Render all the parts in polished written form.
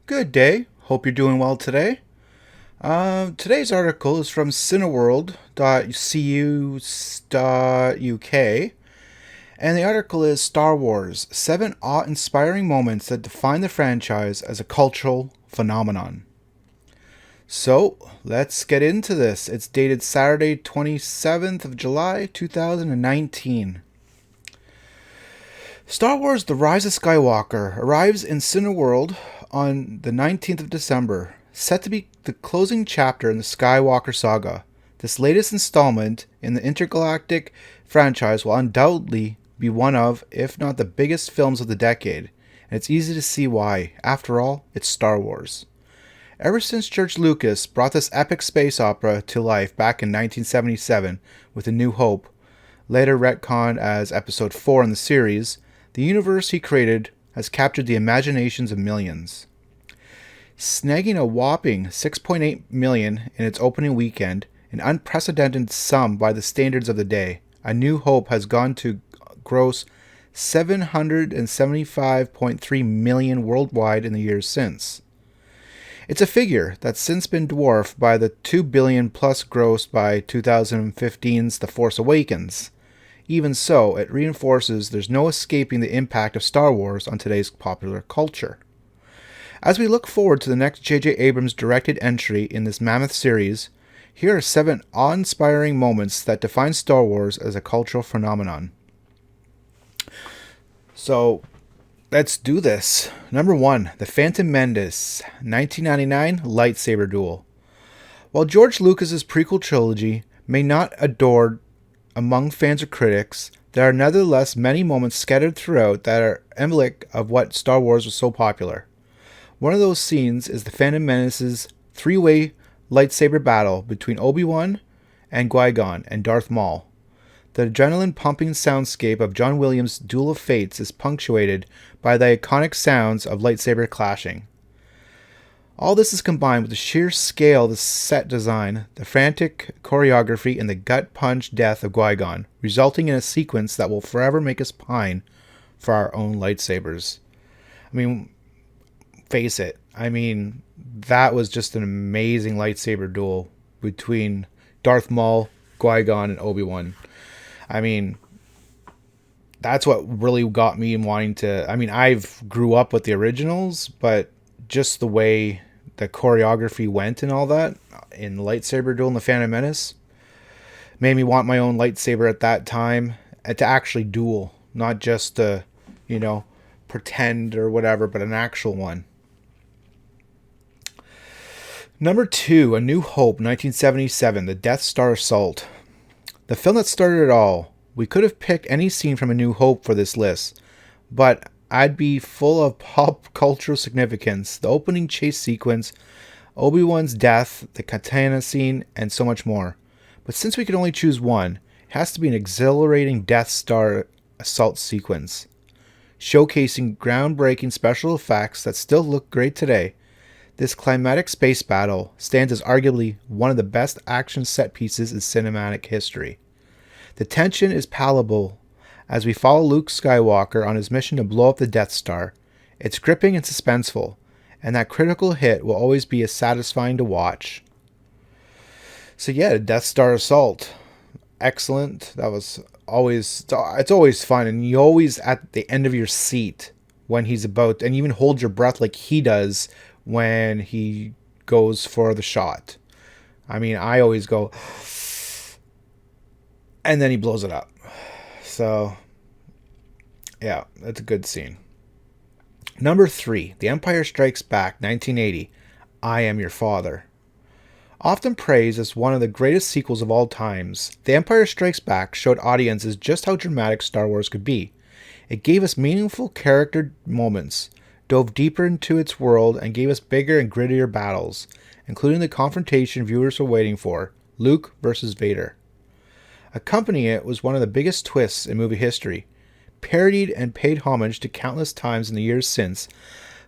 Good day. Hope you're doing well today. Today's article is from cineworld.cu.uk, and the article is Star Wars 7 Awe Inspiring Moments That Define the Franchise as a Cultural Phenomenon. So, let's get into this. It's dated Saturday, 27th of July, 2019. Star Wars The Rise of Skywalker arrives in Cineworld on the 19th of December, set to be the closing chapter in the Skywalker saga. This latest installment in the intergalactic franchise will undoubtedly be one of, if not the biggest films of the decade, and it's easy to see why. After all, it's Star Wars. Ever since George Lucas brought this epic space opera to life back in 1977 with A New Hope, later retconned as Episode 4 in the series, the universe he created has captured the imaginations of millions. Snagging a whopping $6.8 million in its opening weekend, an unprecedented sum by the standards of the day, A New Hope has gone to gross $775.3 million worldwide in the years since. It's a figure that's since been dwarfed by the $2 billion plus grossed by 2015's The Force Awakens. Even so, it reinforces there's no escaping the impact of Star Wars on today's popular culture. As we look forward to the next J.J. Abrams directed entry in this mammoth series, here are 7 awe-inspiring moments that define Star Wars as a cultural phenomenon. So, let's do this. Number 1, The Phantom Menace, 1999 Lightsaber Duel. While George Lucas's prequel trilogy may not adored among fans or critics, there are nevertheless many moments scattered throughout that are emblematic of what Star Wars was so popular. One of those scenes is the Phantom Menace's three-way lightsaber battle between Obi-Wan and Qui-Gon and Darth Maul. The adrenaline-pumping soundscape of John Williams' Duel of Fates is punctuated by the iconic sounds of lightsaber clashing. All this is combined with the sheer scale of the set design, the frantic choreography, and the gut-punch death of Qui-Gon, resulting in a sequence that will forever make us pine for our own lightsabers. I mean, face it. That was just an amazing lightsaber duel between Darth Maul, Qui-Gon, and Obi-Wan. That's what really got me wanting to... I've grew up with the originals, but just the way the choreography went and all that in the lightsaber duel in the Phantom Menace made me want my own lightsaber at that time, and to actually duel, not just to, pretend or whatever, but an actual one. Number 2, A New Hope, 1977, The Death Star Assault. The film that started it all. We could have picked any scene from A New Hope for this list, but I'd be full of pop cultural significance. The opening chase sequence, Obi-Wan's death, the katana scene, and so much more. But since we can only choose one, it has to be an exhilarating Death Star assault sequence, showcasing groundbreaking special effects that still look great today. This climatic space battle stands as arguably one of the best action set pieces in cinematic history. The tension is palpable as we follow Luke Skywalker on his mission to blow up the Death Star. It's gripping and suspenseful, and that critical hit will always be as satisfying to watch. So yeah, Death Star Assault. Excellent. That was always... It's always fun, and you always at the end of your seat when he's about... And you even hold your breath like he does when he goes for the shot. I always go... And then he blows it up. So, yeah, that's a good scene. Number 3, The Empire Strikes Back, 1980, I Am Your Father. Often praised as one of the greatest sequels of all times, The Empire Strikes Back showed audiences just how dramatic Star Wars could be. It gave us meaningful character moments, dove deeper into its world, and gave us bigger and grittier battles, including the confrontation viewers were waiting for, Luke versus Vader. Accompanying it was one of the biggest twists in movie history. Parodied and paid homage to countless times in the years since,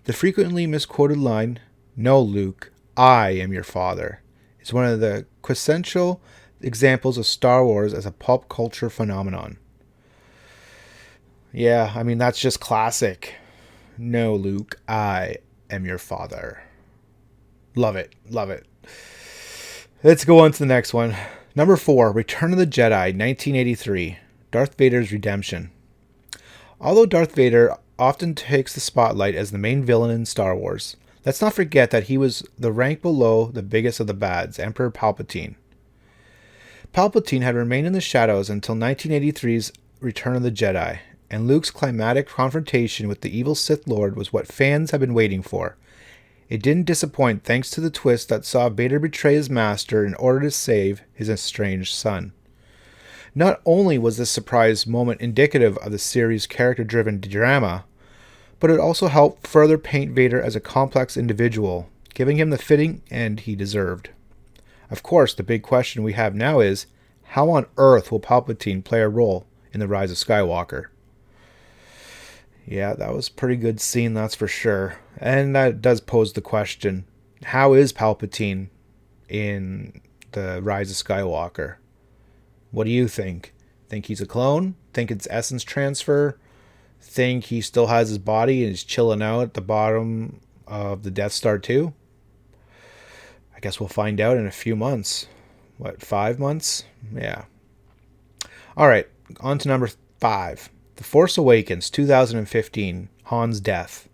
the frequently misquoted line, "No, Luke, I am your father," is one of the quintessential examples of Star Wars as a pop culture phenomenon. Yeah, that's just classic. No, Luke, I am your father. Love it. Love it. Let's go on to the next one. Number 4, Return of the Jedi, 1983. Darth Vader's Redemption. Although Darth Vader often takes the spotlight as the main villain in Star Wars, let's not forget that he was the rank below the biggest of the bads, Emperor Palpatine. Palpatine had remained in the shadows until 1983's Return of the Jedi, and Luke's climatic confrontation with the evil Sith Lord was what fans had been waiting for. It didn't disappoint thanks to the twist that saw Vader betray his master in order to save his estranged son. Not only was this surprise moment indicative of the series' character-driven drama, but it also helped further paint Vader as a complex individual, giving him the fitting end he deserved. Of course, the big question we have now is, how on earth will Palpatine play a role in The Rise of Skywalker? Yeah, that was a pretty good scene, that's for sure. And that does pose the question, how is Palpatine in The Rise of Skywalker? What do you think? Think he's a clone? Think it's essence transfer? Think he still has his body and is chilling out at the bottom of the Death Star too? I guess we'll find out in a few months. What, 5 months? Yeah. Alright, on to number 5. The Force Awakens, 2015, Han's death.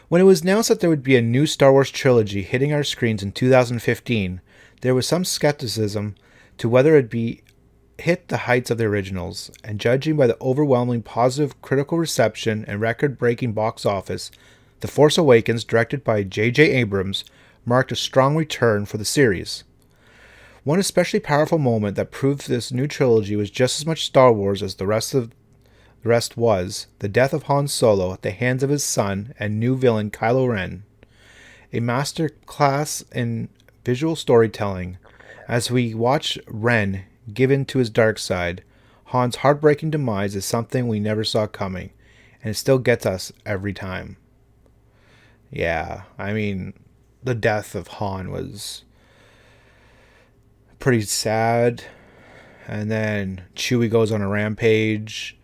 When it was announced that there would be a new Star Wars trilogy hitting our screens in 2015, there was some skepticism to whether it'd be hit the heights of the originals, and judging by the overwhelmingly positive critical reception and record-breaking box office, The Force Awakens, directed by J.J. Abrams, marked a strong return for the series. One especially powerful moment that proved this new trilogy was just as much Star Wars as the rest was the death of Han Solo at the hands of his son and new villain Kylo Ren. A master class in visual storytelling, as we watch Ren give in to his dark side. Han's heartbreaking demise is something we never saw coming, and it still gets us every time. Yeah, I mean, the death of Han was pretty sad, and then Chewie goes on a rampage.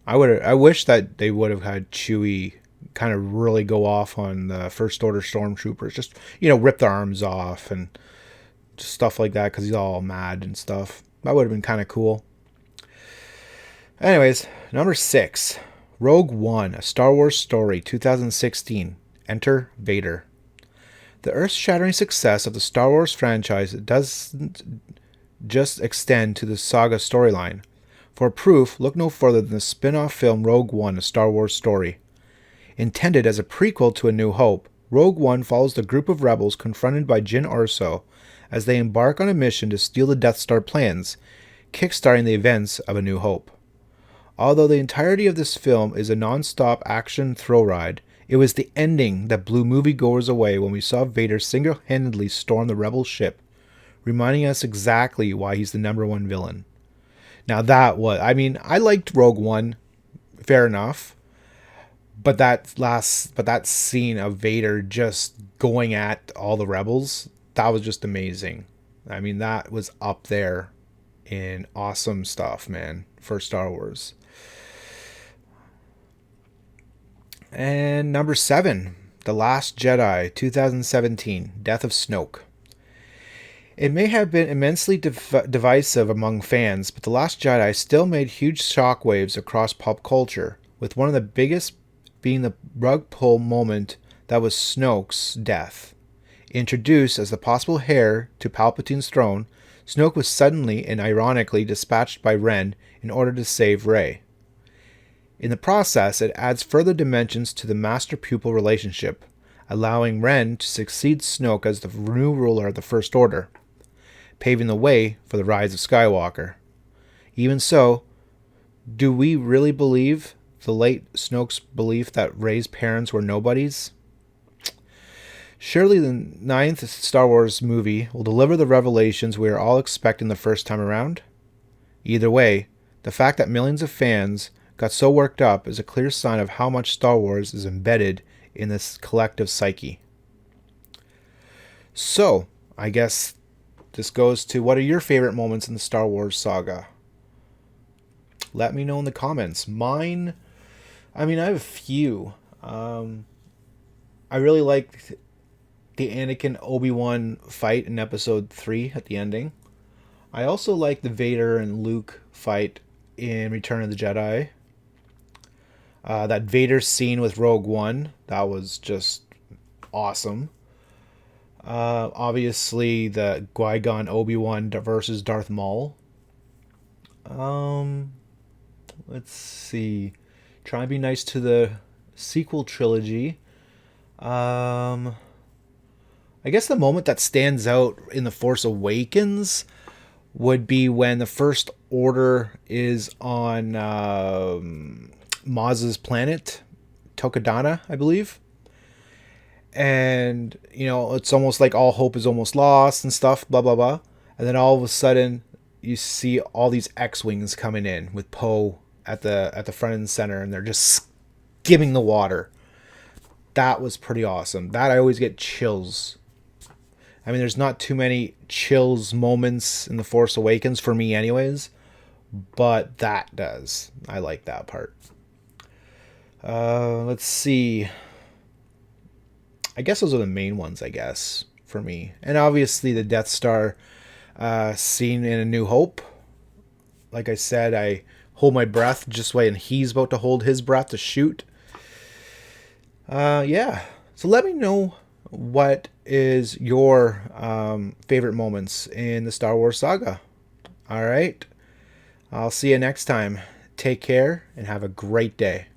I wish that they would have had Chewie kind of really go off on the First Order stormtroopers, just, rip their arms off and just stuff like that, because he's all mad and stuff. That would have been kind of cool. Anyways, number 6, Rogue One, A Star Wars Story, 2016. Enter Vader. The earth-shattering success of the Star Wars franchise doesn't just extend to the saga storyline. For proof, look no further than the spin-off film Rogue One, A Star Wars Story. Intended as a prequel to A New Hope, Rogue One follows the group of rebels confronted by Jyn Erso as they embark on a mission to steal the Death Star plans, kickstarting the events of A New Hope. Although the entirety of this film is a non-stop action thrill ride, it was the ending that blew moviegoers away when we saw Vader single-handedly storm the rebel ship, reminding us exactly why he's the number one villain. Now I liked Rogue One, fair enough, but that scene of Vader just going at all the rebels, that was just amazing. I mean, that was up there in awesome stuff, man, for Star Wars. And number 7, The Last Jedi, 2017, Death of Snoke. It may have been immensely divisive among fans, but The Last Jedi still made huge shockwaves across pop culture, with one of the biggest being the rug pull moment that was Snoke's death. Introduced as the possible heir to Palpatine's throne, Snoke was suddenly and ironically dispatched by Ren in order to save Rey. In the process, it adds further dimensions to the master-pupil relationship, allowing Ren to succeed Snoke as the new ruler of the First Order, paving the way for the rise of Skywalker. Even so, do we really believe the late Snoke's belief that Rey's parents were nobodies? Surely the 9th Star Wars movie will deliver the revelations we are all expecting the first time around? Either way, the fact that millions of fans got so worked up is a clear sign of how much Star Wars is embedded in this collective psyche. So, I guess this goes to, what are your favorite moments in the Star Wars saga? Let me know in the comments. Mine, I have a few. I really liked the Anakin Obi-Wan fight in Episode 3 at the ending. I also like the Vader and Luke fight in Return of the Jedi. That Vader scene with RogueOne, that was just awesome. Obviously, the Qui-Gon Obi-Wan versus Darth Maul. Um, let's see. Try and be nice to the sequel trilogy. Um, I guess the moment that stands out in The Force Awakens would be when the First Order is on Maz's planet, Tokadana, I believe. And, you know, it's almost like all hope is almost lost and stuff, blah, blah, blah. And then all of a sudden, you see all these X-Wings coming in with Poe at the front and center, and they're just skimming the water. That was pretty awesome. That I always get chills. I mean, there's not too many chills moments in The Force Awakens for me anyways, but that does. I like that part. Let's see. I guess those are the main ones, I guess, for me. And obviously the Death Star scene in A New Hope. Like I said, I hold my breath just when he's about to hold his breath to shoot. Yeah. So let me know what is your favorite moments in the Star Wars saga. All right. I'll see you next time. Take care and have a great day.